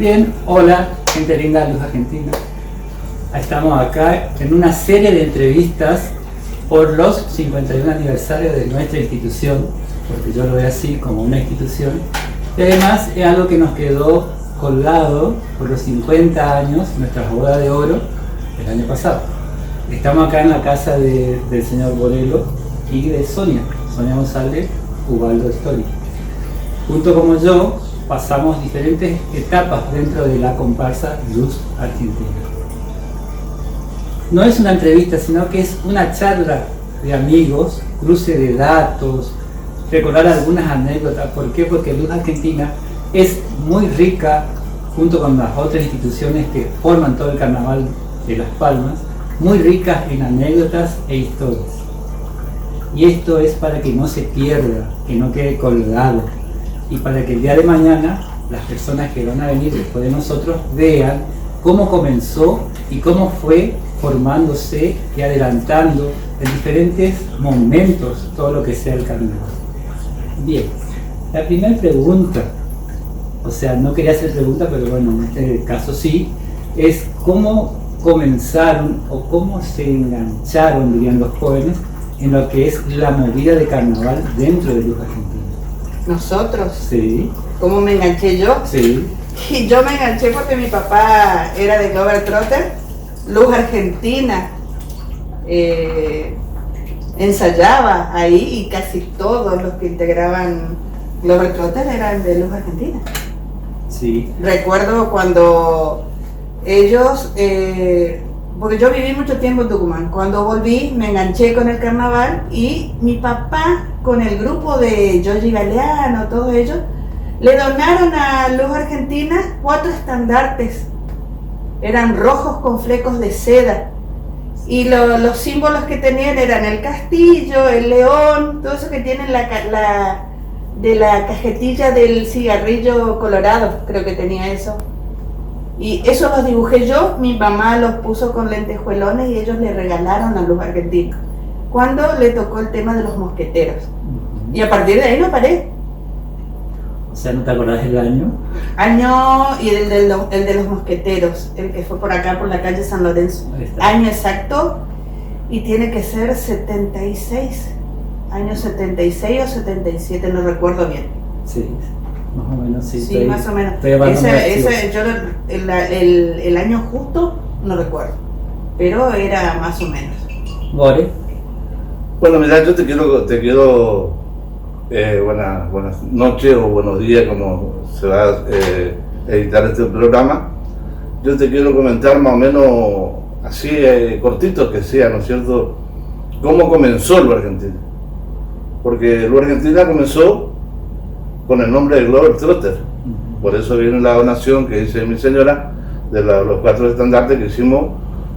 Bien, hola, gente linda de Luz Argentina. Estamos acá en una serie de entrevistas por los 51 aniversarios de nuestra institución, porque yo lo veo así como una institución, y además es algo que nos quedó colgado por los 50 años, nuestra boda de oro del año pasado. Estamos acá en la casa del señor Borelo y de Sonia González, Ubaldo Story. Junto como yo, pasamos diferentes etapas dentro de la comparsa Luz Argentina. No es una entrevista, sino que es una charla de amigos, cruce de datos, recordar algunas anécdotas. ¿Por qué? Porque Luz Argentina es muy rica, junto con las otras instituciones que forman todo el carnaval de Las Palmas, muy ricas en anécdotas e historias. Y esto es para que no se pierda, que no quede colgado, y para que el día de mañana las personas que van a venir después de nosotros vean cómo comenzó y cómo fue formándose y adelantando en diferentes momentos todo lo que sea el carnaval. Bien, la primera pregunta, o sea, no quería hacer pregunta, pero bueno, en este caso sí, es cómo comenzaron o cómo se engancharon, dirían los jóvenes, en lo que es la movida de carnaval dentro de Luz Argentina. ¿Nosotros? Sí. ¿Cómo me enganché yo? Sí. Y yo me enganché porque mi papá era de Globetrotter, Luz Argentina, ensayaba ahí y casi todos los que integraban Globetrotter eran de Luz Argentina. Sí. Recuerdo cuando ellos, porque yo viví mucho tiempo en Tucumán, cuando volví me enganché con el carnaval y mi papá con el grupo de Giorgi Galeano, todos ellos, le donaron a Luz Argentina 4 estandartes, eran rojos con flecos de seda y los símbolos que tenían eran el castillo, el león, todo eso que tienen de la cajetilla del cigarrillo colorado, creo que tenía eso. Y eso los dibujé yo, mi mamá los puso con lentejuelones y ellos le regalaron a Luz Argentina cuando le tocó el tema de los mosqueteros. Y a partir de ahí no paré. O sea, ¿no te acordás del año? Año y el de los mosqueteros, el que fue por acá, por la calle San Lorenzo. Año exacto, y tiene que ser 76, año 76 o 77, no recuerdo bien. Sí. Más o menos, sí. Sí, más o menos. Yo el año justo no recuerdo, pero era más o menos. Bore. Bueno, mira, yo te quiero buenas noches o buenos días, como se va a editar este programa. Yo te quiero comentar más o menos así, cortito que sea, ¿no es cierto?, cómo comenzó Luz Argentina. Porque Luz Argentina comenzó con el nombre de Globetrotter. Por eso viene la donación que dice mi señora de los 4 estandartes que hicimos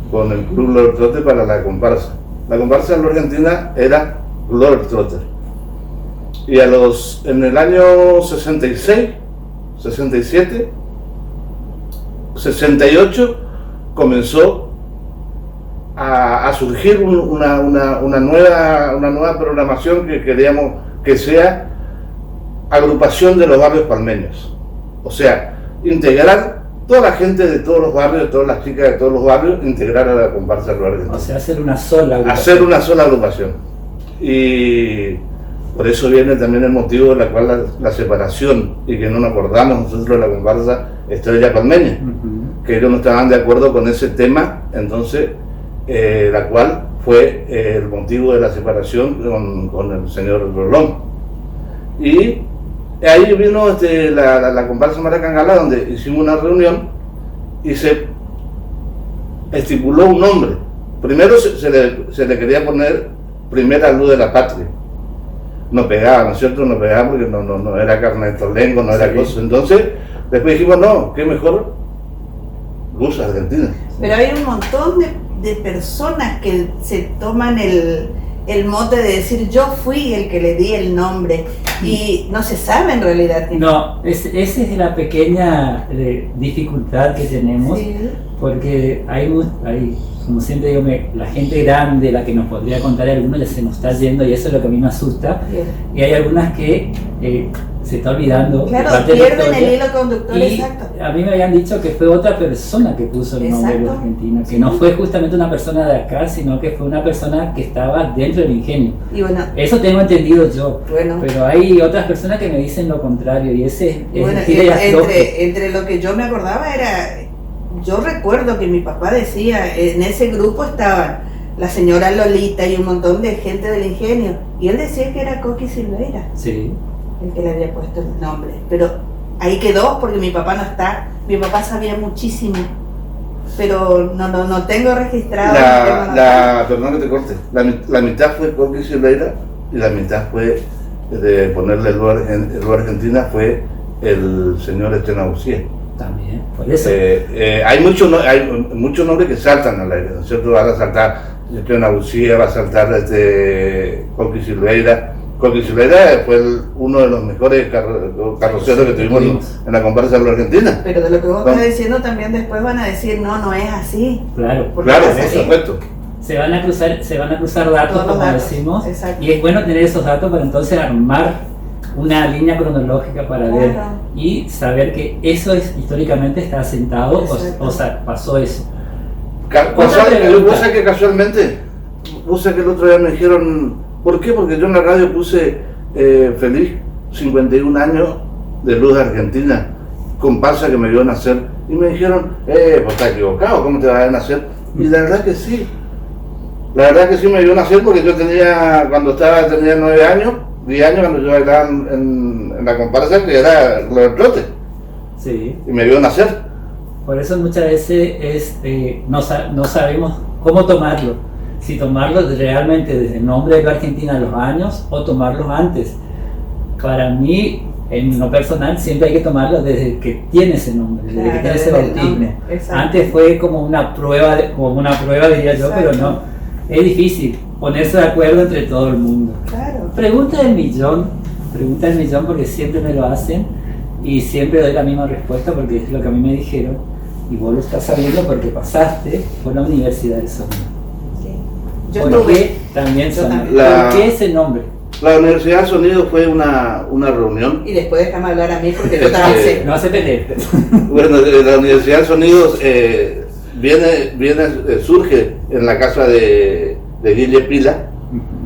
con el Club Globetrotter para la comparsa. La comparsa de Luz Argentina era Globetrotter. Y en el año 66, 67, 68 comenzó a surgir una nueva programación que queríamos que sea agrupación de los barrios palmeños, o sea, integrar toda la gente de todos los barrios, todas las chicas de todos los barrios, integrar a la comparsa Luz Argentina. O sea, hacer una sola agrupación. Hacer una sola agrupación. Y por eso viene también el motivo de la cual la separación, y que no nos acordamos nosotros de la comparsa Estrella Palmeña, que ellos no estaban de acuerdo con ese tema, entonces, la cual fue el motivo de la separación con el señor Rolón. Y ahí vino la comparsa Maracangala, donde hicimos una reunión y se estipuló un nombre. Primero se le quería poner Primera Luz de la Patria. No pegaba, ¿no es cierto? No pegaba porque no era carne de torlengo, no era cosa. Entonces, después dijimos, no, qué mejor Luz Argentina. Pero hay un montón de personas que se toman el mote de decir yo fui el que le di el nombre y no se sabe en realidad. No, esa es la pequeña dificultad que tenemos, sí. Porque hay como siempre digo, la gente grande, la que nos podría contar algunos, ya se nos está yendo y eso es lo que a mí me asusta. Bien. Y hay algunas que se está olvidando. Claro, parte de la pierden el historia. hilo conductor, Y exacto. a mí me habían dicho que fue otra persona que puso el nombre de Exacto. Luz Argentina, que no fue justamente una persona de acá, sino que fue una persona que estaba dentro del ingenio. Y bueno, Eso tengo entendido yo, Bueno. pero hay otras personas que me dicen lo contrario y ese y bueno, es tira y afloje. entre lo que yo me acordaba era, yo recuerdo que mi papá decía, en ese grupo estaban la señora Lolita y un montón de gente del ingenio, y él decía que era Coqui Silveira Sí. el que le había puesto el nombre, pero ahí quedó porque mi papá no está, mi papá sabía muchísimo, pero no tengo registrado. Perdón que te corte, la mitad fue Coqui Silveira y la mitad fue de ponerle el lugar Argentina fue el señor Esteban Ucía. También, por eso. Hay muchos nombres que saltan al aire, ¿no es cierto? Va a saltar Esteban Ucía, va a saltar Coqui Silveira. Coqui Silveira fue uno de los mejores carroceros que tuvimos en la comparsa de la Argentina. Pero de lo que vos estás diciendo también después van a decir, no es así. Claro, Claro, es por así. supuesto. se van a cruzar datos, Todos los como datos, decimos, exacto. y es bueno tener esos datos para entonces armar una línea cronológica para Claro. ver y saber que eso históricamente está asentado, Exacto. o sea, pasó eso. Vos sabés que casualmente, vos sabés que el otro día me dijeron, ¿por qué? Porque yo en la radio puse feliz 51 años de Luz Argentina, comparsa que me vio nacer, y me dijeron, pues estás equivocado, ¿cómo te vas a nacer? Y la verdad que sí, me vio nacer porque yo tenía 9 años, 10 años cuando yo bailaba en la comparsa que era lo del trote, Sí. y me vio nacer. Por eso muchas veces no sabemos cómo tomarlo. Si tomarlo realmente desde el nombre de la Argentina a los años o tomarlos antes. Para mí, en lo personal, siempre hay que tomarlo desde que tiene ese nombre, desde que Claro, tiene ese desde el bautismo. nombre, exacto. Antes fue como una prueba, diría yo, pero Exacto. no. Es difícil ponerse de acuerdo entre todo el mundo. Claro. Pregunta del millón porque siempre me lo hacen y siempre doy la misma respuesta porque es lo que a mí me dijeron y vos lo estás sabiendo porque pasaste por la Universidad del Sonido. Sí. Yo ¿Por estuve. qué también Yo Sonido? también. La- ¿Por qué ese nombre? La Universidad del Sonido fue una reunión. Y después déjame hablar a mí porque yo también sé. No hace pelear. Bueno, la Universidad del Sonido surge en la casa de Guille Pila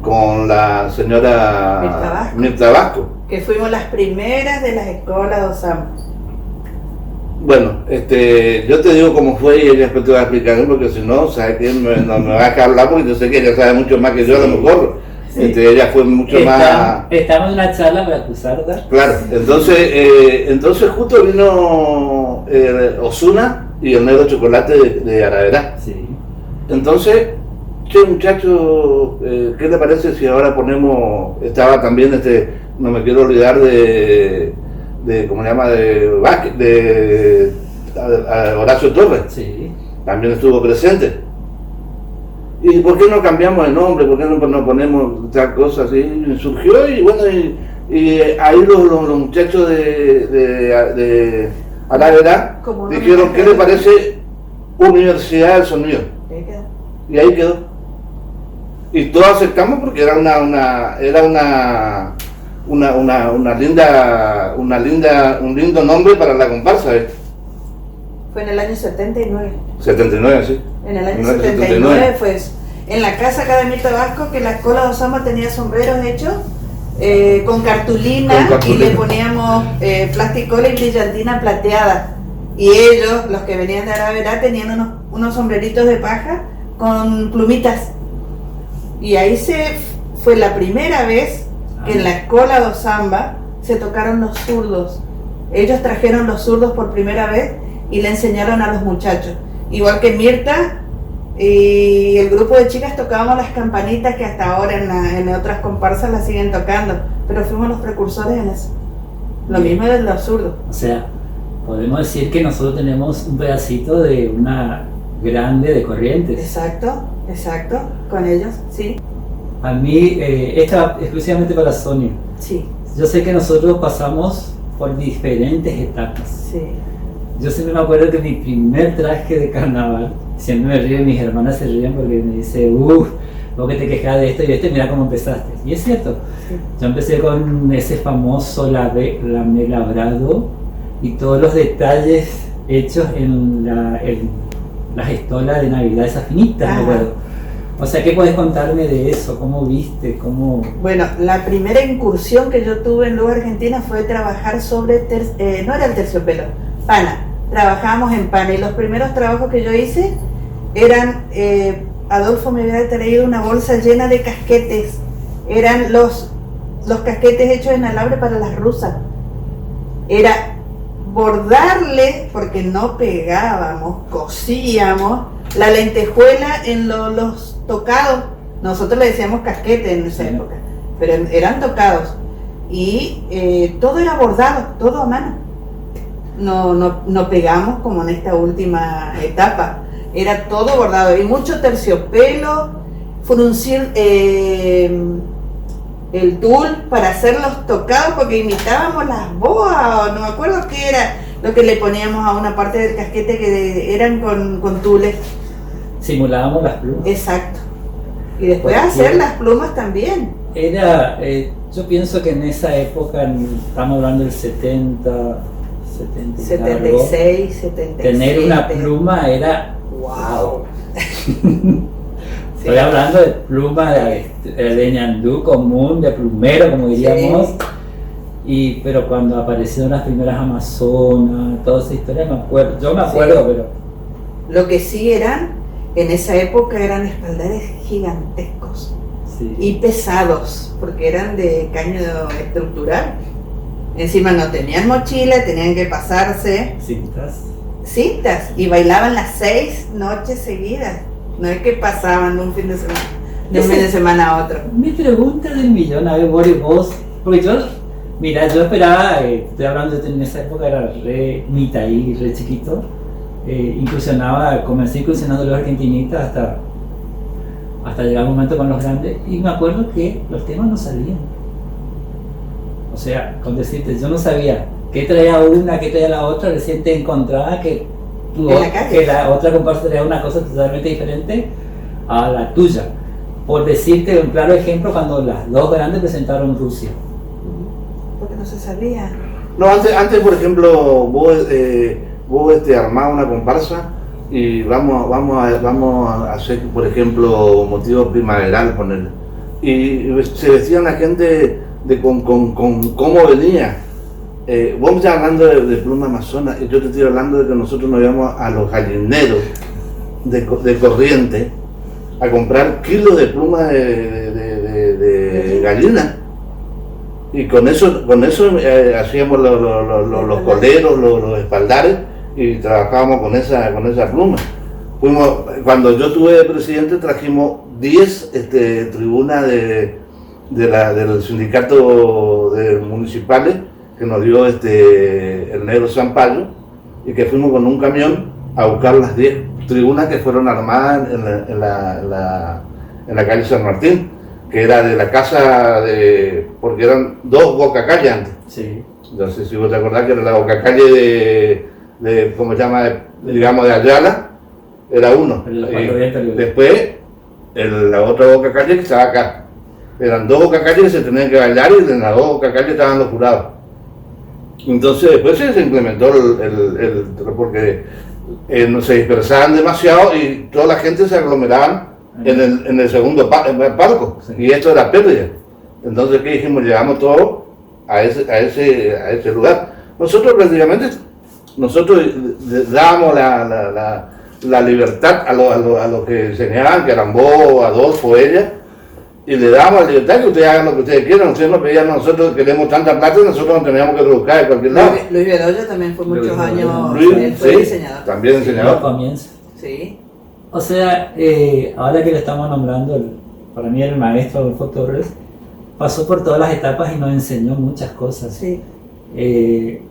con la señora Mirta Vasco. Que fuimos las primeras de las escuelas de Osama. Bueno, yo te digo cómo fue y ella después te va a explicar, porque si no, ¿sabes qué? No me va a dejar hablar porque yo sé que ella sabe mucho más que yo a lo mejor. Sí. Ella fue mucho más... Estamos en una charla para cruzarla. Claro, entonces justo vino Ozuna y el Negro Chocolate de Araverá. Sí. Entonces, che muchacho, ¿qué te parece si ahora ponemos, estaba también no me quiero olvidar de ¿cómo se llama? De Horacio Torres, Sí. también estuvo presente. ¿Y por qué no cambiamos el nombre? ¿Por qué no ponemos tal cosa así? Y surgió y bueno, y ahí los muchachos de Araverá Como no dijeron, me ¿qué le parece Universidad del Sonido? Ahí quedó. Y ahí quedó. Y todos aceptamos porque era un lindo nombre para la comparsa. Fue en el año 79. 79, sí. En el año 79. 79 fue eso. En la casa acá de Mirta Vasco, que la escuela de Osama tenía sombreros hechos con cartulina y le poníamos plasticola y brillantina plateada. Y ellos, los que venían de Araverá, tenían unos sombreritos de paja con plumitas. Y ahí fue la primera vez que en la escuela de Osamba se tocaron los zurdos. Ellos trajeron los zurdos por primera vez y le enseñaron a los muchachos. Igual que Mirta y el grupo de chicas tocábamos las campanitas que hasta ahora en otras comparsas las siguen tocando, pero fuimos los precursores en eso. Lo mismo de los zurdos. O sea, podemos decir que nosotros tenemos un pedacito de una grande de Corrientes. Exacto, con ellos, sí. A mí, esta exclusivamente para Sonia. Sí, Yo sé que nosotros pasamos por diferentes etapas. sí. yo siempre me acuerdo que mi primer traje de carnaval, siempre me río y mis hermanas se ríen porque me dicen, vos que te quejas de esto y de esto, mira cómo empezaste. Y es cierto, yo empecé con ese famoso lamé labrado y todos los detalles hechos en las estolas de Navidad, esas finitas, me acuerdo. O sea, ¿qué puedes contarme de eso? ¿Cómo viste? ¿Cómo...? Bueno, la primera incursión que yo tuve en Luz Argentina fue trabajar sobre, no era el terciopelo, pana. Trabajábamos en pana y los primeros trabajos que yo hice eran, Adolfo me había traído una bolsa llena de casquetes. Eran los casquetes hechos en alambre para las rusas. Era bordarle, porque no pegábamos, cosíamos la lentejuela en los tocados. Nosotros le decíamos casquete en esa época, pero eran tocados. Y todo era bordado, todo a mano. No pegamos como en esta última etapa. Era todo bordado y mucho terciopelo, fruncir el tul para hacer los tocados, porque imitábamos las boas, o no me acuerdo qué era lo que le poníamos a una parte del casquete que eran con tules. Simulábamos las plumas. Exacto. Y después hacer las plumas también. Era, yo pienso que en esa época, estamos hablando del 70, 76, 77. Tener una pluma era wow. Estoy hablando de pluma de ñandú común, de plumero, como diríamos. Sí. Pero cuando aparecieron las primeras amazonas, toda esa historia, yo me acuerdo, pero... Lo que sí eran, en esa época eran espaldares gigantescos. Sí. Y pesados, porque eran de caño estructural. Encima no tenían mochila, tenían que pasarse cintas y bailaban las 6 noches seguidas. No es que pasaban de un fin de semana, a otro. Mi pregunta del millón, a ver, Boris, vos, porque yo esperaba, estoy hablando de en esa época, era re mitaí, re chiquito, comencé incursionando los argentinitas hasta llegar un momento con los grandes, y me acuerdo que los temas no salían. O sea, con decirte, yo no sabía qué traía una, qué traía la otra, recién te encontraba que la otra comparsa traía una cosa totalmente diferente a la tuya. Por decirte un claro ejemplo, cuando las dos grandes presentaron Rusia. Porque no se sabía. No, antes por ejemplo, vos armás una comparsa y vamos a hacer, por ejemplo, motivo primaveral, ponerle. Y se vestían la gente con cómo venía. Vos me estás hablando de pluma amazona y yo te estoy hablando de que nosotros nos íbamos a los gallineros de Corrientes a comprar kilos de pluma de gallina, y con eso hacíamos los coleros, los espaldares, y trabajábamos con esa pluma. Cuando yo estuve presidente trajimos 10 tribunas del sindicato de municipales que nos dio el negro Zampayo, y que fuimos con un camión a buscar las 10 tribunas que fueron armadas en la calle San Martín, que era de la casa porque eran 2 bocacalle antes. Sí. No sé si vos te acordás que era la bocacalle de ¿cómo se llama? Digamos de Ayala, era uno. Después la otra bocacalle que estaba acá. Eran 2 bocacalles que se tenían que bailar, y en las 2 bocacalles estaban los jurados. Entonces después se implementó porque se dispersaban demasiado y toda la gente se aglomeraban en el segundo palco, sí. Y esto era pérdida. Entonces, ¿qué dijimos? Llevamos todo a ese lugar. Nosotros prácticamente dábamos la libertad a los que enseñaban, que eran vos, Adolfo, ella, y le dábamos la libertad que ustedes hagan lo que ustedes quieran. Ustedes nos pedían, nosotros queremos tanta plata, nosotros nos teníamos que buscar de cualquier lado. Luis Bedoya también fue muchos años, fue diseñador. También diseñador. Comienzo. Sí. O sea, ahora que le estamos nombrando, para mí el maestro Adolfo Torres pasó por todas las etapas y nos enseñó muchas cosas. Sí. En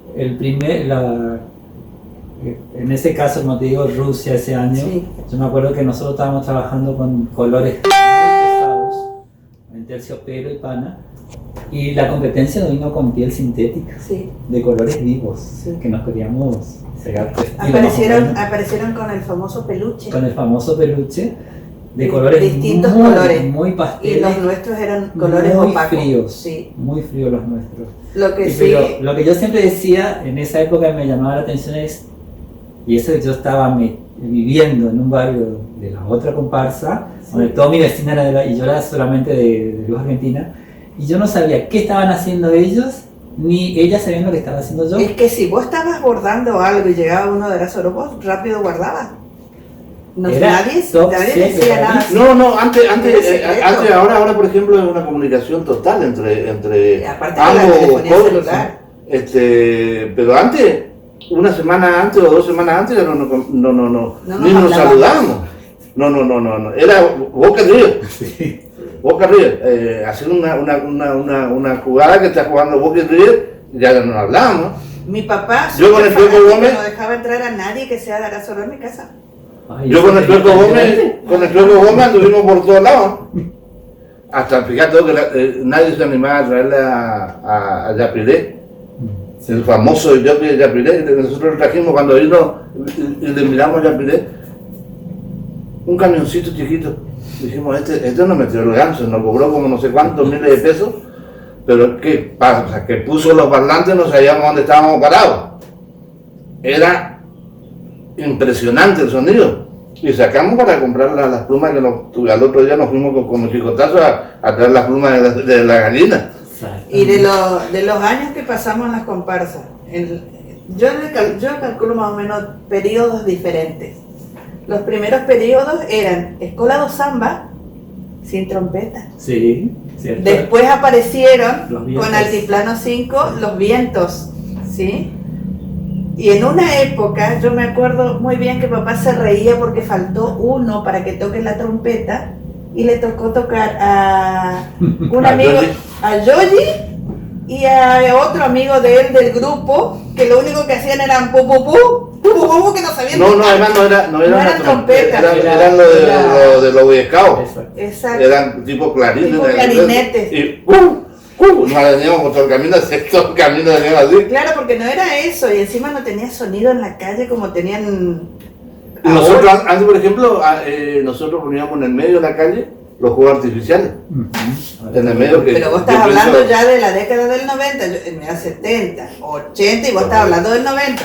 ese caso, como te digo, Rusia ese año, sí. Yo me acuerdo que nosotros estábamos trabajando con colores muy pesados, en terciopelo y pana, Y la competencia vino con piel sintética, Sí. de colores vivos, Sí. que nos queríamos cegar. Más Aparecieron con el famoso peluche. con el famoso peluche de De colores distintos muy, colores. muy Y pasteles, los nuestros eran colores muy opacos. fríos, Sí. muy fríos los nuestros. Lo que Y sí. pero lo que yo siempre decía en esa época me llamaba la atención es, y eso que yo estaba viviendo en un barrio de la otra comparsa, donde toda mi vecina era y yo era solamente de Luz Argentina, y yo no sabía qué estaban haciendo ellos, ni ellas sabían lo que estaba haciendo yo. Es que si vos estabas bordando algo y llegaba uno de las vos rápido guardabas. No, Era nadie top decía secret. nada. así. No, antes, Era secreto. ahora por ejemplo es una comunicación total entre Y aparte de la ambos telefonía pueblos, celular. pero antes, una semana antes o 2 semanas antes, no, No ni nos nos hablábamos. saludamos. No, era boca arriba. Sí. Boca arriba, hacer una jugada que está jugando Boca River, ya no hablamos. Mi papá Yo con el Flaco superfanático, Gómez- no dejaba entrar a nadie que sea de Arasolo en mi casa. Ay, Yo eso con el tenía Flaco que Gómez, ver. anduvimos por todos lados. Hasta fíjate que nadie se animaba a traerle a Yapiré, el famoso jockey de Yapiré. Nosotros lo trajimos cuando vino y le miramos a Yapiré, un camioncito chiquito. Dijimos, este no metió el ganso, nos cobró como no sé cuántos miles de pesos, pero ¿qué pasa? Que puso los parlantes, no sabíamos dónde estábamos parados. Era impresionante el sonido. Y sacamos para comprar las plumas que al otro día nos fuimos con chicotazo a traer las plumas de la gallina. Y de los años que pasamos en las comparsas, yo calculo más o menos periodos diferentes. Los primeros periodos eran Escolado Samba, sin trompeta. Sí, cierto. Después aparecieron Los vientos. con Altiplano 5 los vientos, ¿sí? Y en una época, yo me acuerdo muy bien que papá se reía porque faltó uno para que toque la trompeta y le tocó tocar a un A amigo, Yoyi. a Yoyi y a otro amigo de él del grupo, que lo único que hacían eran pu pu pu, que no sabían No, tocar. además no era una eran trompeta, trompetas. eran lo de los Boy Scouts. Exacto. Exacto. Eran tipo clarinetes. Tipo clarinetes. Y nos veníamos por todo el camino, sexto camino veníamos así. Claro, porque no era eso, y encima no tenía sonido en la calle como tenían. Y nosotros, ahora. antes por ejemplo, nosotros poníamos en el medio de la calle los juegos artificiales. Ujú. En el medio que. Pero vos estás yo hablando pienso- ya de la década del 90, en la 70, 80, y vos estás hablando del 90.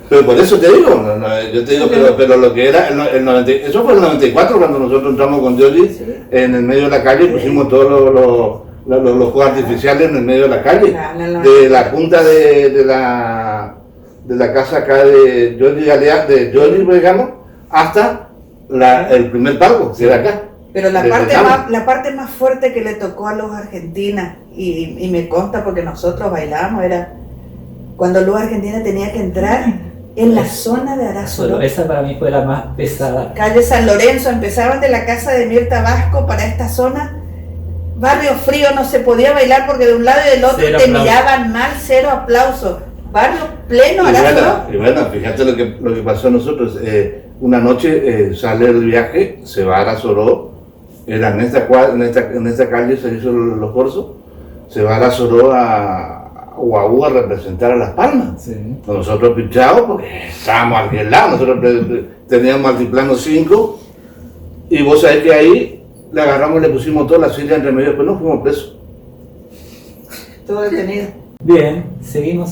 Pero por eso te digo, yo te digo, pero lo que era el 90, eso fue el 94 cuando nosotros entramos con Jolie Sí. en el medio de la calle y pusimos todos los juegos artificiales en el medio de la calle. De la punta de la casa acá de Jolie Galeán, de Jolie, digamos, hasta el primer palco, que era acá. Pero la Empezamos. parte más fuerte que le tocó a Luz Argentina, y me consta porque nosotros bailábamos, era cuando Luz Argentina tenía que entrar en la zona de Arasolo. Esa para mí fue la más pesada. Calle San Lorenzo, empezaban de la casa de Mirta Vasco para esta zona. Barrio frío, no se podía bailar porque de un lado y del otro Cero te aplauso. miraban mal, cero aplauso. Barrio pleno, Arasolo. Y bueno, fíjate lo que pasó a nosotros. Una noche sale el viaje, se va a Arasoro, era en esta calle se hizo los cursos, se va a Arasoro a Guaú a representar a Las Palmas. Sí. Nosotros pichados porque estábamos aquí al lado, nosotros teníamos Altiplano 5 y vos sabés que ahí le agarramos y le pusimos toda la silla entre medio, pero no fuimos presos. Todo detenido. Bien, seguimos.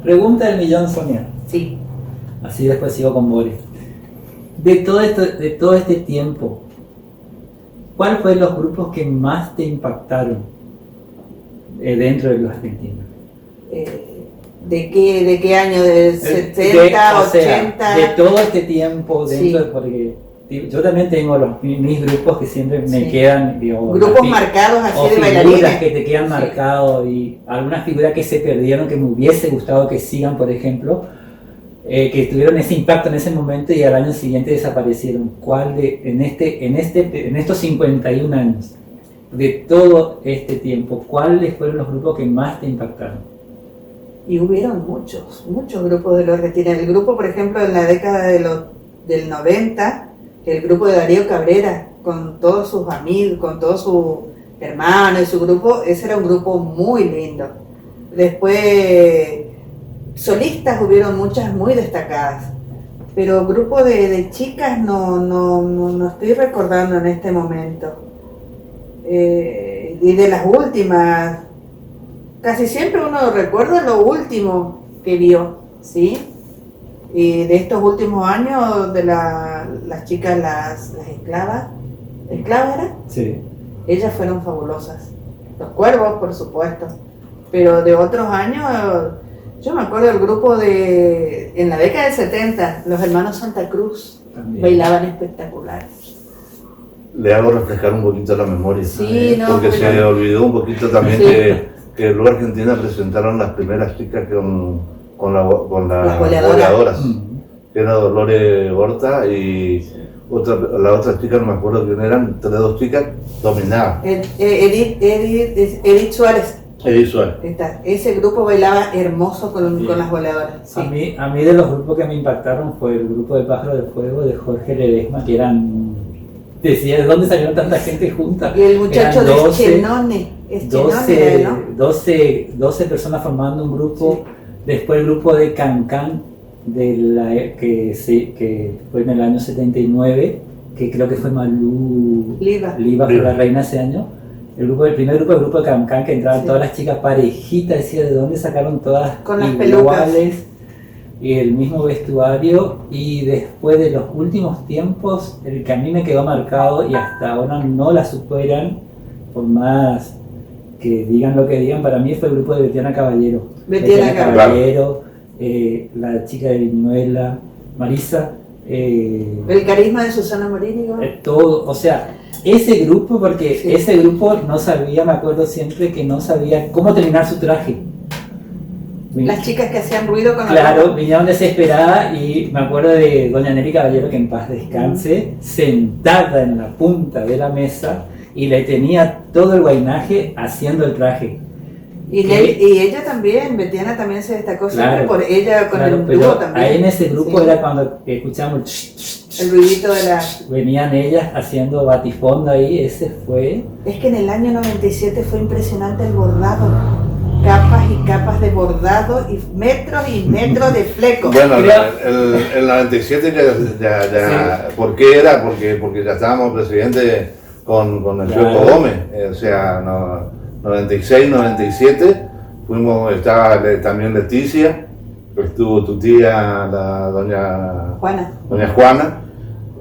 Pregunta del millón, Sonia. Sí. Así después sigo con Boris. De todo este tiempo, ¿cuál fue los grupos que más te impactaron dentro de los argentinos? ¿De qué año? ¿De 70, o sea, 80? de todo este tiempo dentro, Sí. porque yo también tengo mis grupos que siempre me Sí. quedan, digo, Grupos las marcados o así de figuras bailarines. que te quedan Sí. marcados y algunas figuras que se perdieron que me hubiese gustado que sigan, por ejemplo, que tuvieron ese impacto en ese momento y al año siguiente desaparecieron. ¿Cuál en estos 51 años, de todo este tiempo, cuáles fueron los grupos que más te impactaron? Y hubieron muchos grupos de los Argentina. El grupo, por ejemplo, en la década del 90, el grupo de Darío Cabrera, con todos sus amigos, con toda su hermano y su grupo, ese era un grupo muy lindo. Después, solistas hubieron muchas muy destacadas, pero grupo de chicas no estoy recordando en este momento. Y de las últimas, casi siempre uno recuerda lo último que vio, ¿sí? Y de estos últimos años, de las chicas, las esclavas ¿era? Sí. Ellas fueron fabulosas. Los cuervos, por supuesto. Pero de otros años, yo me acuerdo del grupo en la década del 70, los hermanos Santa Cruz, También. bailaban espectacular. Le hago refrescar un poquito la memoria. Sí, no, porque pero- se olvidó un poquito también Sí. que luego Argentina presentaron las primeras chicas con las Las goleadoras. goleadoras, Mm. que era Dolores Horta y la otra chica, no me acuerdo quién eran, entre dos chicas, dominaban. Edith Suárez, Edith Suárez. ese grupo bailaba hermoso con las goleadoras. Sí. A mí de los grupos que me impactaron fue el grupo de Pájaro de Fuego de Jorge Ledesma, que decía, ¿de dónde salieron tanta gente junta? Y el muchacho Eran de 12, Schenone, 12 personas formando un grupo, después el grupo de Cancán, que fue en el año 79, que creo que fue Malú Liva. fue la reina ese año. El primer grupo de Cancán, que entraban Sí. todas las chicas parejitas, decía, ¿de dónde sacaron todas Con las iguales? Y el mismo vestuario. Y después de los últimos tiempos, el que a mí me quedó marcado y hasta ahora no la superan, por más que digan lo que digan, para mí fue el grupo de Betiana Caballero. Betiana Caballero, la chica de Viñuela, Marisa, El carisma de Susana Morínigo. todo, o sea, ese grupo, porque Sí. ese grupo no sabía, me acuerdo siempre que no sabía cómo terminar su traje. Las chicas que hacían ruido con la Claro, ropa. vinieron desesperadas y me acuerdo de doña Nelly Caballero, que en paz descanse, sentada en la punta de la mesa y le tenía todo el guainaje haciendo el traje. Y ella también, Betiana también se destacó siempre Claro, por ella con Claro, el pero dúo también. ahí en ese grupo Sí. era cuando escuchamos El ruidito de la... venían ellas haciendo batifondo ahí, ese fue... Es que en el año 97 fue impresionante el bordado. Capas y capas de bordado y metros de fleco. Bueno, Creo- el 97 ya ¿por qué era? Porque ya estábamos presidente con el Claro. Choco Gómez, o sea, 96, 97, estaba también Leticia, estuvo tu tía, la doña Juana.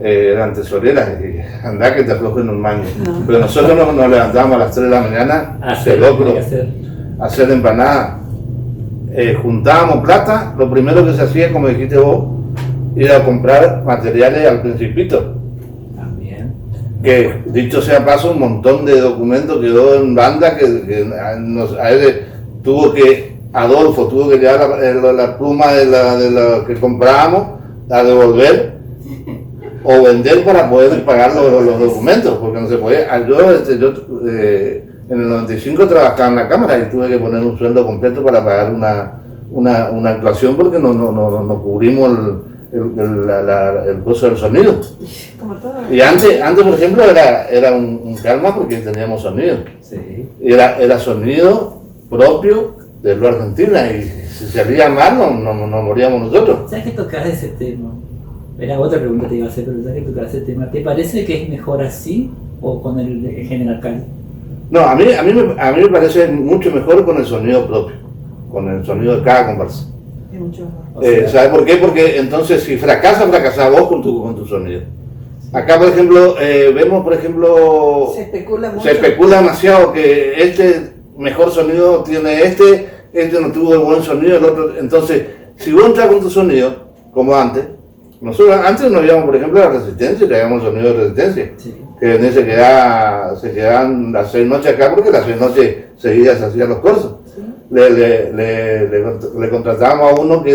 eran tesoreras, y andá que te aflojen un mango. No. Pero nosotros nos levantábamos a las 3 de la mañana, Hacer, de locro, tenía que hacer. a hacer empanadas. Juntábamos plata, lo primero que se hacía, como dijiste vos, era comprar materiales al Principito. También. Que dicho sea paso, un montón de documentos quedó en banda que a él Adolfo tuvo que llevar la pluma de lo que comprábamos a devolver o vender para poder pagar los documentos, porque no se podía. Yo en el 95 trabajaba en la cámara y tuve que poner un sueldo completo para pagar una actuación porque no cubrimos el costo del sonido. Como todo. Y antes por ejemplo, era un calma porque teníamos sonido. Sí. Era sonido propio de lo Argentina y si salía mal no moríamos nosotros. ¿Sabes que tocas ese tema? Era otra pregunta que te iba a hacer, pero ¿sabes que tocas ese tema? ¿Te parece que es mejor así o con el de General Cali? No, a mí me parece mucho mejor con el sonido propio, con el sonido de cada comparsa. Es mucho mejor. O sea, ¿Sabes por qué? Porque entonces si fracasas vos con tu sonido. Acá, por ejemplo, vemos, Se especula mucho. se especula demasiado que este mejor sonido tiene este no tuvo buen sonido, el otro. Entonces, si vos entras con tu sonido, como antes, nosotros antes no habíamos, por ejemplo, la resistencia, que habíamos sonido de resistencia. sí. Que se quedaban las 6 noches acá porque las 6 noches seguidas se hacían los cursos. Sí. Le contratábamos a uno que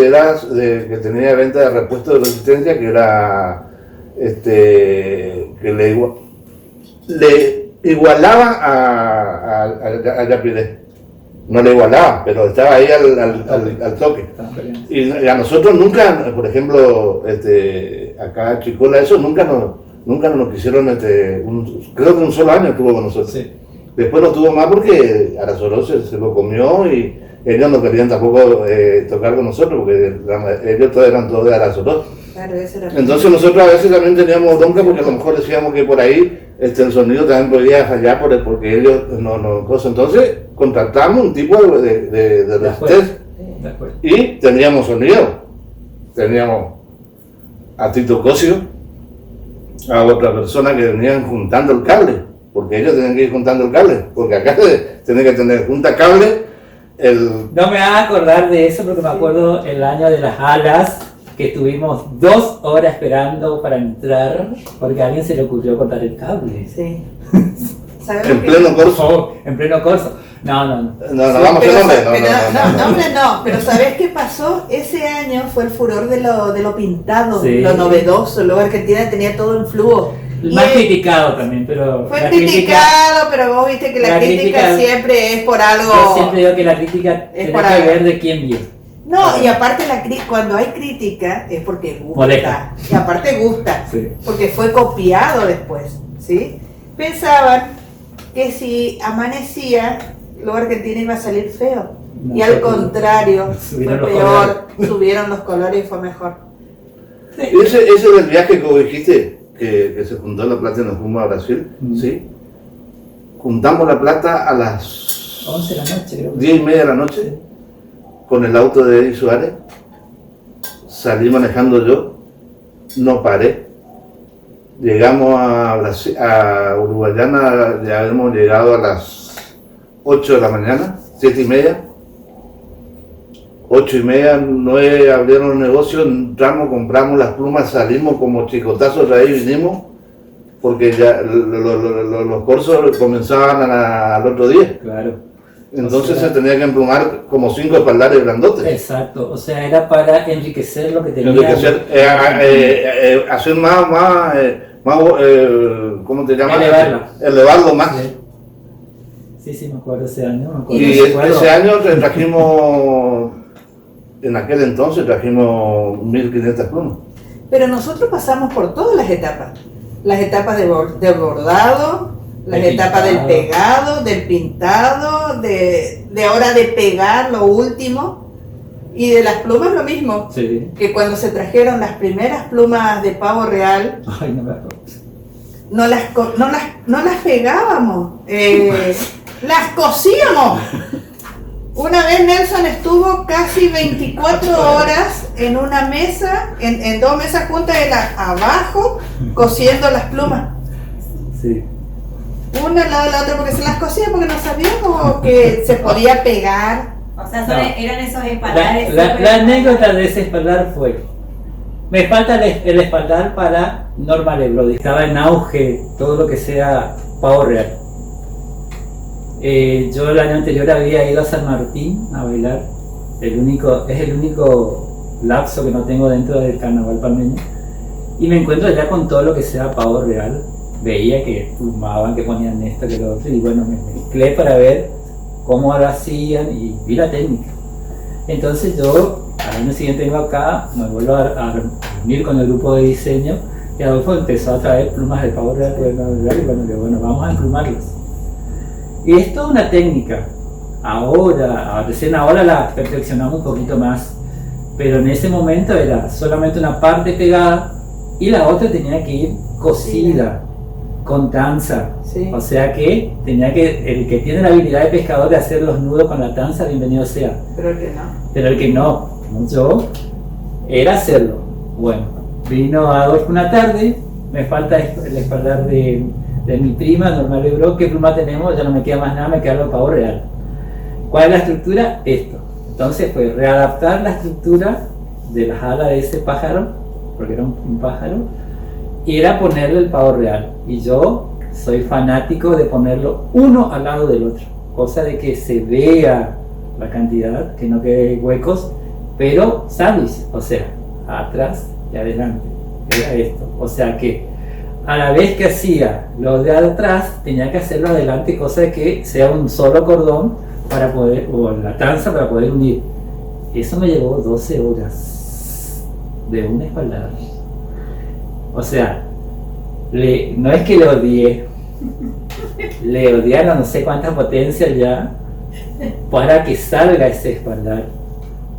tenía venta de repuesto de resistencia, que era que le igualaba a Yapiré. No le igualaba, pero estaba ahí al toque. Estamos peleando. Y a nosotros nunca, por ejemplo, acá en Chicola, eso nunca nos quisieron, creo que un solo año estuvo con nosotros. Sí. Después no tuvo más porque Arasoló se lo comió y ellos no querían tampoco tocar con nosotros porque ellos todos eran todos de Arasoló. Claro, ese era Entonces nosotros a veces también teníamos bronca porque a lo mejor decíamos que por ahí el sonido también podía fallar porque ellos no cosas. Entonces contratamos un tipo de resistencia y teníamos sonido. Teníamos a Tito Cosio, a otra persona que venían juntando el cable, porque ellos tenían que ir juntando el cable, porque acá tienen que tener junta cable. No me hagas acordar de eso porque me acuerdo el año de las alas, que estuvimos 2 horas esperando para entrar porque a alguien se le ocurrió cortar el cable. Sí. En pleno corso. En pleno corso. No. No, vamos a nombre. No, pero ¿sabés qué pasó? Ese año fue el furor de lo pintado, sí, lo novedoso. Luego Argentina tenía todo en flujo. Más criticado también, pero... Fue criticado, pero vos viste que la crítica siempre es por algo... Yo siempre digo que la crítica tiene que ver de quién viene. No, y aparte cuando hay crítica es porque gusta. Molesta. Y aparte gusta, sí, porque fue copiado después, ¿sí? Pensaban que si amanecía, luego Argentina iba a salir feo. No, y al contrario, fue peor, colores. Subieron los colores y fue mejor. Sí. Ese del viaje que vos dijiste, que se juntó la plata y nos fuimos a Brasil, ¿sí? Juntamos la plata a las 11 de la noche, creo. 10:30 de la noche, con el auto de Eddie Suárez, salí manejando yo, no paré, llegamos a Brasil, a Uruguayana, ya hemos llegado a las 8 de la mañana, 7:30, 8:30, 9 abrieron el negocio, entramos, compramos las plumas, salimos como chicotazos de ahí, vinimos, porque ya los cursos comenzaban al otro día. Claro. Entonces se tenía que emplumar como 5 espaldares grandotes. Exacto, o sea, era para enriquecer lo que tenía. Enriquecer, hacer más, ¿cómo te llamas? Elevarlo más. Sí, me acuerdo ese año. Me acuerdo, Y ese año trajimos, en aquel entonces trajimos 1500 plumas. Pero nosotros pasamos por todas las etapas del bordado, las etapas del pegado, del pintado, de ahora de pegar lo último, y de las plumas lo mismo, sí, que cuando se trajeron las primeras plumas de pavo real, ay, no me acuerdo, no las pegábamos, las cosíamos. Una vez Nelson estuvo casi 24 horas en una mesa, en 2 mesas juntas, él abajo, cosiendo las plumas. sí. Una al lado de la otra porque se las cosía, porque no sabíamos que se podía pegar. O sea, No. eran esos espaldares. La anécdota de ese espaldar fue: me falta el espaldar para Norma Lebrodi. Estaba en auge todo lo que sea pavo real. Yo el año anterior había ido a San Martín a bailar. Es el único lapso que no tengo dentro del carnaval palmeño. Y me encuentro ya con todo lo que sea pavo real. Veía que fumaban, que ponían esto, que lo otro, y bueno, me mezclé para ver cómo lo hacían y vi la técnica. Entonces yo, al año siguiente vengo acá, me vuelvo a reunir con el grupo de diseño, y Adolfo empezó a traer plumas de pavo real, y bueno, vamos a emplumarlas. Y es toda una técnica. Recién ahora la perfeccionamos un poquito más, pero en ese momento era solamente una parte pegada y la otra tenía que ir cosida. Con tanza, Sí. O sea que el que tiene la habilidad de pescador de hacer los nudos con la tanza, bienvenido sea. Pero que no. Pero el que no, como yo, era hacerlo. Bueno, vino Adolfo una tarde, me falta el espaldar de mi prima, Norma Lebró. ¿Qué pluma tenemos? Ya no me queda más nada, me queda el pavo real. ¿Cuál es la estructura? Esto. Entonces fue readaptar la estructura de las alas de ese pájaro, porque era un pájaro, y era ponerle el pavo real. Y yo soy fanático de ponerlo uno al lado del otro, cosa de que se vea la cantidad, que no quede huecos, pero sándwich, o sea, atrás y adelante. Era esto. O sea que a la vez que hacía lo de atrás, tenía que hacerlo adelante, cosa de que sea un solo cordón para poder, o la tanza para poder unir. Eso me llevó 12 horas de un espaldar. O sea, no es que le odié, le odiaron no sé cuántas potencias ya para que salga ese espaldar,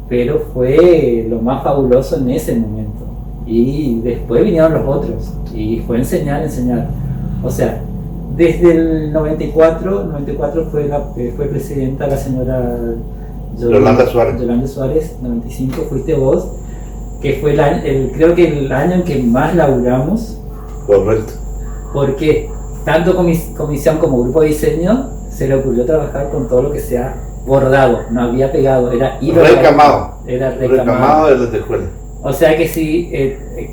pero fue lo más fabuloso en ese momento. Y después vinieron los otros y fue enseñar. O sea, desde el 94 fue presidenta la señora Yolanda Suárez, 95 fuiste vos, que fue creo que el año en que más laburamos. Correcto. Porque tanto comisión como grupo de diseño se le ocurrió trabajar con todo lo que sea bordado, no había pegado, era hilo recamado. Era Recamado de las escuelas. O sea que si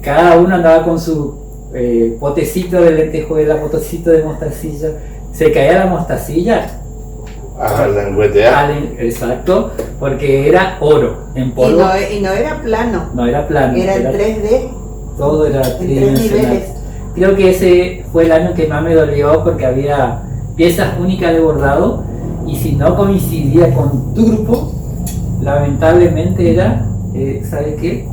cada uno andaba con su potecito de lentejuela, potecito de mostacilla, se caía la mostacilla. A la engüeteada. Exacto, porque era oro en polvo. Y no era plano. No era plano. Era en 3D. Todo era en 3 tridimensional. niveles. Creo que ese fue el año que más me dolió porque había piezas únicas de bordado y si no coincidía con tu grupo, lamentablemente era, ¿sabes qué?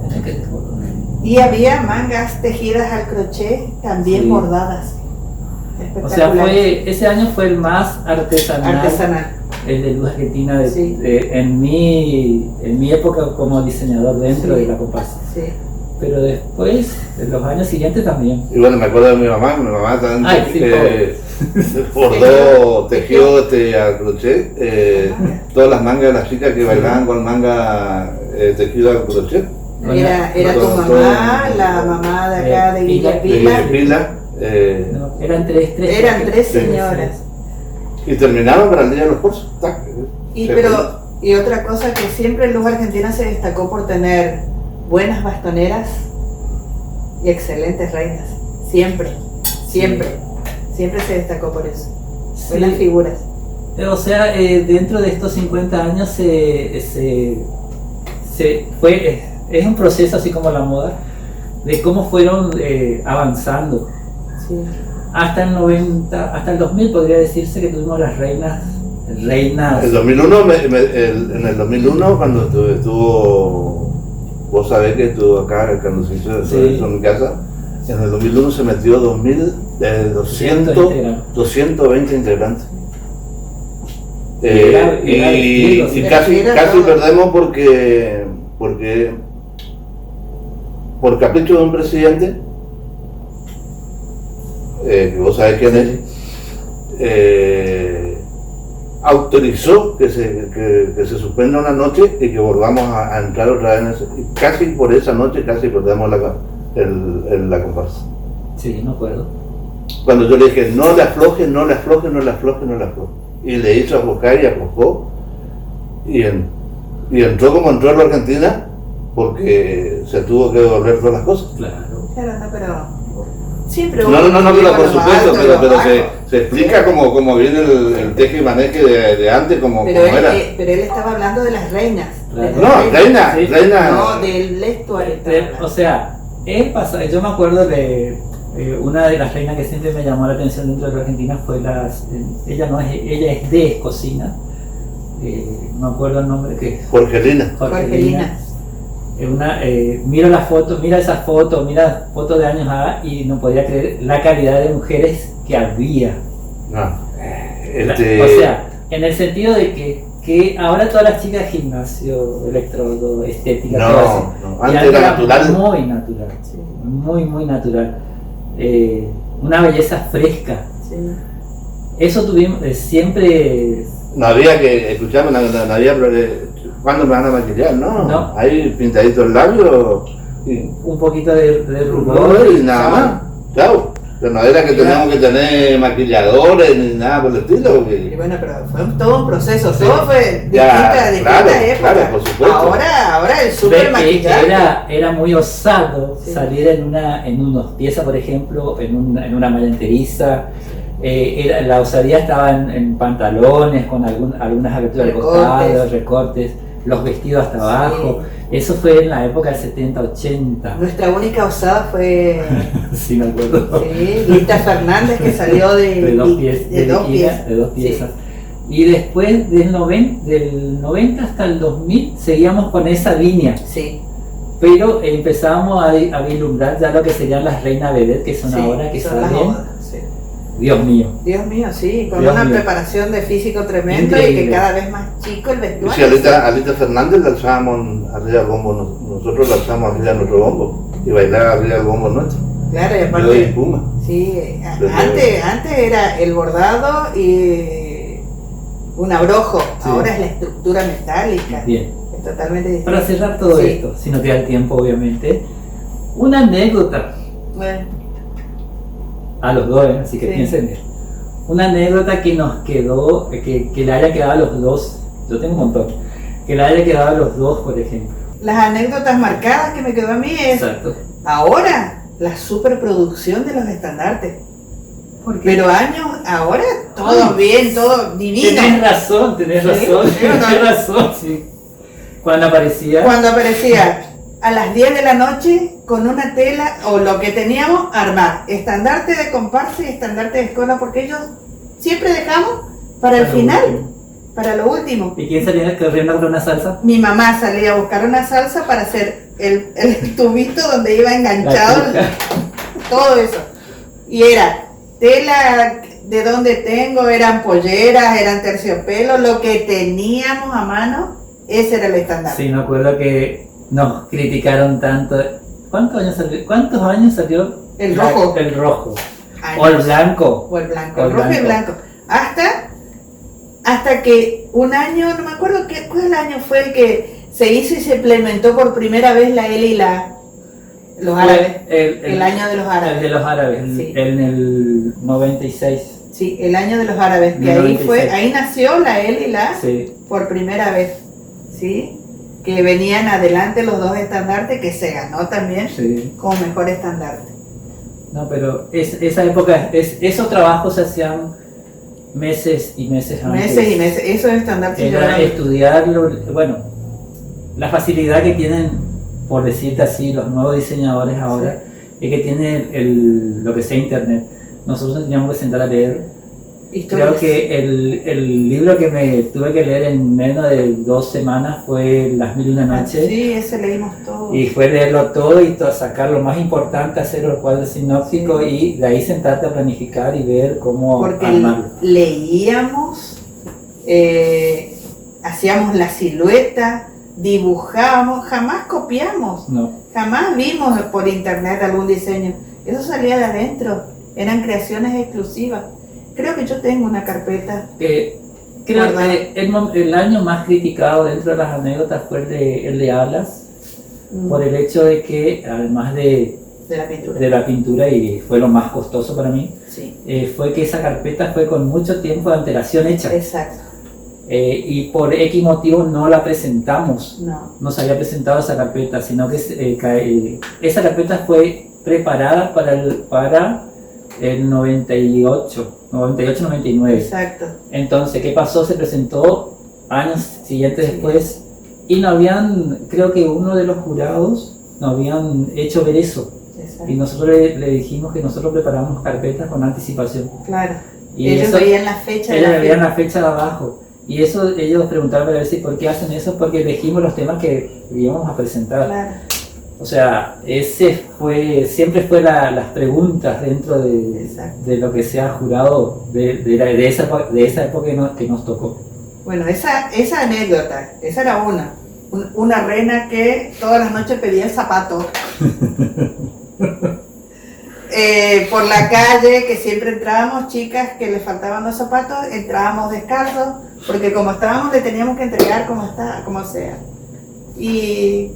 Y había mangas tejidas al crochet también Sí. bordadas. O sea, ese año fue el más artesanal. El de Luz Argentina Sí. en mi época como diseñador dentro Sí. de la comparsa. Sí. Pero después, en los años siguientes también. Y bueno, me acuerdo de mi mamá también Ay, sí, bordó, tejió al crochet, todas las mangas de las chicas que bailaban con manga tejido al crochet. Era tu mamá, la mamá de acá de Villa Pila. No, eran tres. Eran 3 señoras. Y terminaron para el Día de los Cursos. Y otra cosa que siempre Luz Argentina se destacó por tener buenas bastoneras y excelentes reinas. Siempre se destacó por eso. Buenas Sí. figuras. O sea, dentro de estos 50 años es un proceso así como la moda, de cómo fueron avanzando. Sí. Hasta el 2000 podría decirse que tuvimos las reinas. El 2001, en el 2001 cuando estuvo, vos sabés que estuvo acá cuando se hizo en mi casa, en el 2001 se metió 220 integrantes. Y casi perdemos porque por capricho de un presidente, que vos sabés quién es, autorizó que se suspenda una noche y que volvamos a entrar otra vez y casi por esa noche perdemos la comparsa. Sí, no acuerdo. Cuando yo le dije no le afloje, y le hizo aflojar y aflojó y entró como entró a la Argentina porque se tuvo que devolver todas las cosas. Claro. Claro, no, pero siempre No, pero por supuesto, pero se explica como viene el teje y maneje de antes, como pero era. Pero él estaba hablando de las reinas. Claro. De las Reina. No, del vestuario. O sea, yo me acuerdo de una de las reinas que siempre me llamó la atención dentro de la Argentina fue ella es de Escocina, no me acuerdo el nombre que es. Jorgelina. Mira esa foto, mira fotos de años y no podía creer la calidad de mujeres que había. O sea, en el sentido de que ahora todas las chicas de gimnasio, electrodo, estética, antes era natural. Muy natural, sí, muy natural. Una belleza fresca. Sí. Eso tuvimos siempre. No había que escucharme, no había ¿cuándo me van a maquillar? No. Ahí pintadito el labio y Un poquito de rubor y nada más. Chao. Pero no era que teníamos que tener maquilladores ni nada por el estilo. Y bueno, pero fue todo un proceso, todo fue Ya, distinta época. claro, por supuesto. Ahora el super maquillaje. Era muy osado Sí. salir en unas piezas, por ejemplo, en una malla enteriza. La osadía estaba en pantalones con algunas aberturas de costado, recortes, los vestidos hasta abajo. Eso fue en la época del 70-80. Nuestra única osada fue Sí, me acuerdo. Lita Fernández, que salió de dos piezas. Y después del 90 hasta el 2000 seguíamos con esa línea. Sí. Pero empezábamos a vislumbrar ya lo que serían las reinas vedette, que son ahora que son las salen. modas, sí. Dios mío. Dios mío, sí, con Dios una mío. preparación de físico tremendo y Increíble. que cada vez más chico el Y vestuario. si Alita Fernández la alzábamos arriba del bombo, nosotros la alzábamos arriba de nuestro bombo y bailaba arriba del bombo nuestro. Claro, y Yo y aparte, Puma. sí, Desde- antes era el bordado y un abrojo, Sí. ahora es la estructura metálica, Bien. es totalmente distinto. Para cerrar todo Sí. esto, si no te da el tiempo, obviamente, una anécdota Bueno, a los dos, así que Sí. piensen bien. Una anécdota que nos quedó, que le haya quedado a los dos, yo tengo un montón, que le haya quedado a los dos, por ejemplo. las anécdotas marcadas que me quedó a mí es Exacto. ahora la superproducción de los estandartes. Porque Pero años, ahora todo Ay, bien, todo divino. tenés razón, tenés Sí, razón, sí, ¿o no? tenés razón, sí. Cuando aparecía, Cuando aparecía a las 10 de la noche con una tela o lo que teníamos, armar estandarte de comparsa y estandarte de escuela, porque ellos siempre dejamos para el Para lo final, último. para lo último. ¿Y quién salía corriendo con una salsa? Mi mamá salía a buscar una salsa para hacer el tubito donde iba enganchado La todo eso. Y era tela de donde tengo, eran polleras, eran terciopelos, lo que teníamos a mano, ese era el estandarte. Sí, me acuerdo que nos criticaron tanto. ¿Cuántos años salió? El rojo. El rojo. Años. O el blanco. O el blanco, O el el rojo y el blanco. blanco. Hasta que un año, no me acuerdo cuál año fue el que se hizo y se implementó por primera vez la L y la los árabes. El año de los árabes. El de los árabes, Sí. en el 96. Sí, el año de los árabes, que ahí 96. ahí nació la L y la Sí. por primera vez, ¿sí? Que venían adelante los dos estandartes, que se ganó también Sí. como mejor estandarte. No, pero esa época, esos trabajos se hacían meses y meses antes. Meses y meses, esos estandartes yo Era era- estudiarlo, bueno, la facilidad que tienen, por decirte así, los nuevos diseñadores ahora, es que tienen lo que sea internet. Nosotros teníamos que sentar a leer. historias. Creo que el libro que me tuve que leer en menos de 2 semanas fue Las Mil y una Noches. Sí, ese leímos todo. Y fue leerlo todo y sacar lo más importante, hacer el cuadro sinóptico y de ahí sentarte a planificar y ver cómo Porque armarlo. leíamos, hacíamos la silueta, dibujábamos, jamás copiamos, No. jamás vimos por internet algún diseño. Eso salía de adentro, eran creaciones exclusivas. Creo que yo tengo una carpeta. Creo ¿Verdad? que el año más criticado dentro de las anécdotas fue el de Alas, por el hecho de que, además de la pintura. la pintura, y fue lo más costoso para mí, Sí, fue que esa carpeta fue con mucho tiempo de antelación hecha. exacto. Y por X motivo no la presentamos, No, no se había presentado esa carpeta, sino que esa carpeta fue preparada para el 98-99. exacto. Entonces, ¿qué pasó? Se presentó años siguientes después y no habían, creo que uno de los jurados no habían hecho ver eso. exacto. Y nosotros le dijimos que nosotros preparamos carpetas con anticipación. Claro. Y Ellos eso, veían la fecha de ellos la veían fecha. la fecha de abajo. Y eso ellos preguntaron para ver si por qué hacen eso, porque elegimos los temas que íbamos a presentar. Claro. O sea, siempre fue las preguntas dentro Exacto. de lo que se ha jurado de esa época que nos tocó. Bueno, esa anécdota, esa era una reina que todas las noches pedía zapatos. Por la calle, que siempre entrábamos, chicas que les faltaban los zapatos, entrábamos descalzos, porque como estábamos le teníamos que entregar como sea. Y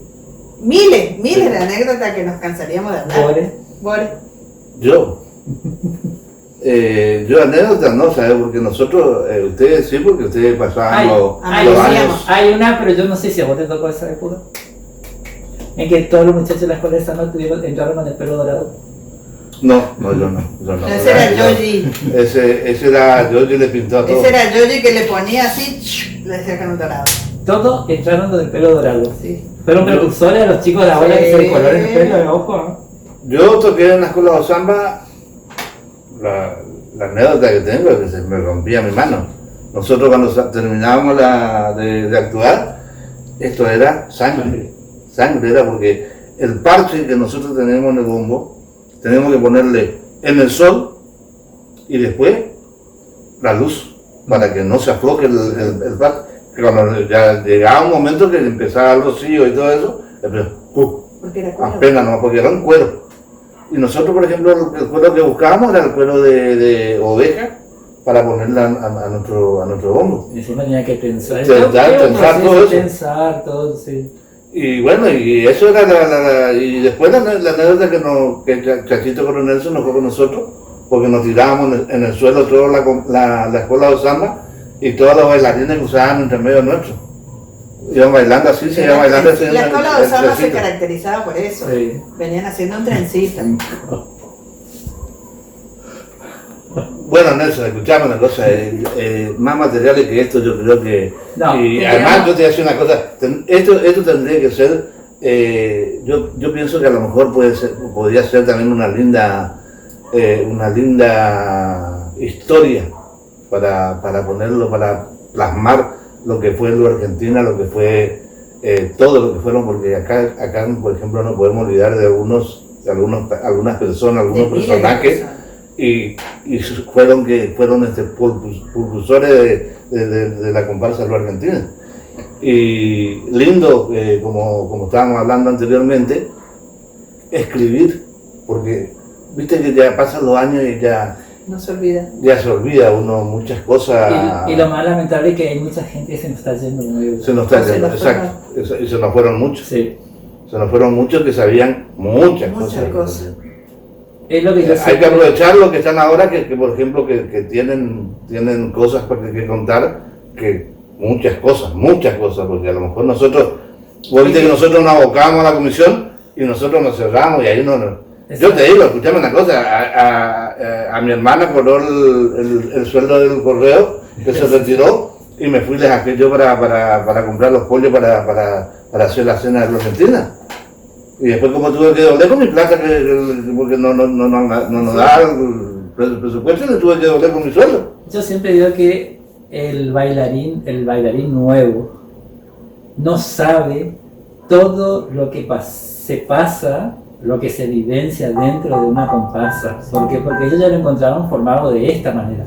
miles de anécdotas que nos cansaríamos de hablar. Bore, Yo anécdotas no, ¿sabes? Porque nosotros, ustedes sí, porque ustedes pasaban los años. hay una, pero yo no sé si a vos te tocó esa época, en que todos los muchachos de la escuela de Sano entraron con el pelo dorado. No, yo no. Ese era Yogi. Ese era Yogi, le pintó a todo. Ese era Yogi que le ponía así, le decía que no dorado. Todos entraron con el pelo dorado. Sí. Fueron precursores a los chicos de ahora que se decoloran el pelo, ojo. ¿No? Yo toqué en la escuela de samba, la anécdota que tengo es que se me rompía mi mano. Nosotros cuando terminábamos de actuar, esto era sangre era porque el parche que nosotros tenemos en el bombo, tenemos que ponerle en el sol y después la luz, para que no se afloje el bar. Que cuando ya llegaba un momento que empezaba el rocío y todo eso, Porque era cuero. apenas no, porque era un cuero. Y nosotros, por ejemplo, el cuero que buscábamos era el cuero de oveja para ponerla a nuestro hombro. Y encima tenía que tensar. Tensar todo eso. Tensar todo, sí. Y bueno, y eso era y después la anécdota que Chachito Coronel se enojó con nosotros, porque nos tirábamos en el suelo toda la escuela de Osama y todos los bailarines que usaban entre medio nuestro. Iban bailando así, se iban bailando así. La escuela de Osama se caracterizaba por eso. Sí. Venían haciendo un trencito. Bueno, Nelson, escuchame una cosa, más materiales que esto yo creo que... No, y que además no. yo te voy a decir una cosa, esto tendría que ser, yo pienso que a lo mejor podría ser también una linda historia para ponerlo, para plasmar lo que fue Luz Argentina, lo que fue todo lo que fueron, porque acá por ejemplo no podemos olvidar de algunas personas, algunos personajes, y fueron propulsores de la comparsa Luz Argentina. Y lindo, como estábamos hablando anteriormente, escribir, porque viste que ya pasan los años y No se olvida. ya se olvida uno muchas cosas. Y lo más lamentable es que hay mucha gente que se nos está yendo nuevo. Se nos está Se yendo, nos exacto. Y se nos fueron muchos. Sí. Se nos fueron muchos que sabían muchas Muchas cosas. cosas. Es lo que yo Hay sé. que aprovechar lo que están ahora, que por ejemplo, que tienen cosas que contar, que muchas cosas, porque a lo mejor nosotros, vos viste que nosotros nos abocábamos a la comisión y nosotros nos cerramos y ahí no. Yo te digo, escuchame una cosa, a mi hermana cobró el sueldo del correo, que se retiró, y me fui les aquello para comprar los pollos para hacer la cena de Luz Argentina. Y después como tuve que doblar con mi plata, porque no nos da el presupuesto, le tuve que doblar con mi sueldo. Yo siempre digo que el bailarín nuevo no sabe todo lo que se pasa, lo que se vivencia dentro de una comparsa. ¿Por qué? Porque ellos ya lo encontraron formado de esta manera.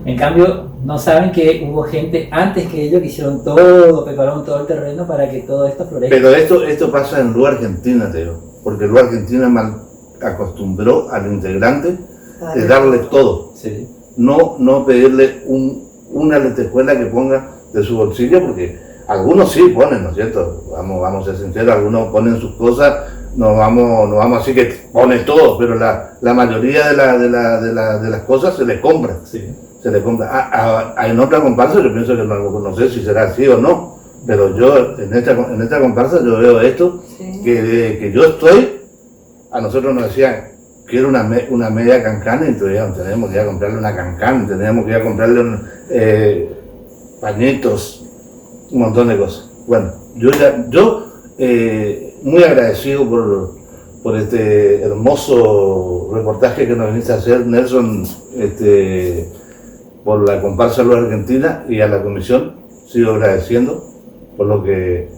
En cambio, no saben que hubo gente antes que ellos que hicieron todo, prepararon todo el terreno para que todo esto florezca. Pero esto pasa en Luz Argentina, te digo, porque Luz Argentina mal acostumbró al integrante de darle todo. Sí. No pedirle una lentejuela que ponga de su bolsillo, porque algunos sí ponen, ¿no es cierto? Vamos a ser sinceros, algunos ponen sus cosas, no vamos a decir que ponen todo, pero la mayoría de las cosas se les compra. Sí. Se le compra. En otra comparsa yo pienso que no sé si será así o no, pero yo en esta comparsa yo veo esto, Sí. que yo estoy, a nosotros nos decían, quiero una media cancana, y entonces tenemos que ir a comprarle una cancana, tenemos que ir a comprarle pañitos, un montón de cosas. Bueno, yo muy agradecido por este hermoso reportaje que nos viniste a hacer, Nelson, por la comparsa Luz Argentina, y a la comisión sigo agradeciendo por lo que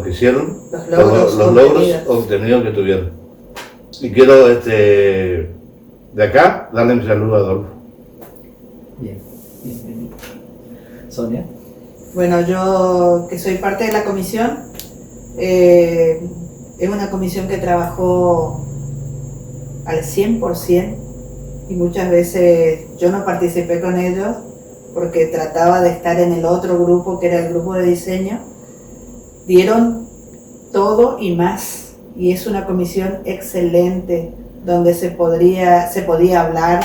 hicieron, Los los logros obtenidos que tuvieron. Y quiero de acá darle mi saludo a Adolfo. Bien. Bien. Sonia. Bueno, yo que soy parte de la comisión, es una comisión que trabajó al 100%, y muchas veces yo no participé con ellos porque trataba de estar en el otro grupo, que era el grupo de diseño. Dieron todo y más, y es una comisión excelente donde se podía hablar,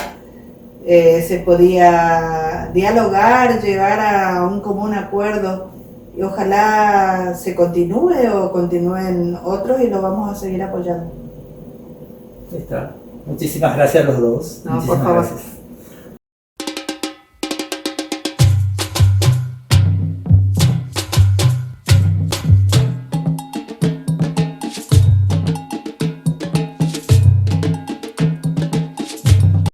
se podía dialogar, llegar a un común acuerdo, y ojalá se continúe o continúen otros, y lo vamos a seguir apoyando. Ahí está. Muchísimas gracias a los dos. No, Muchísimas por favor. gracias.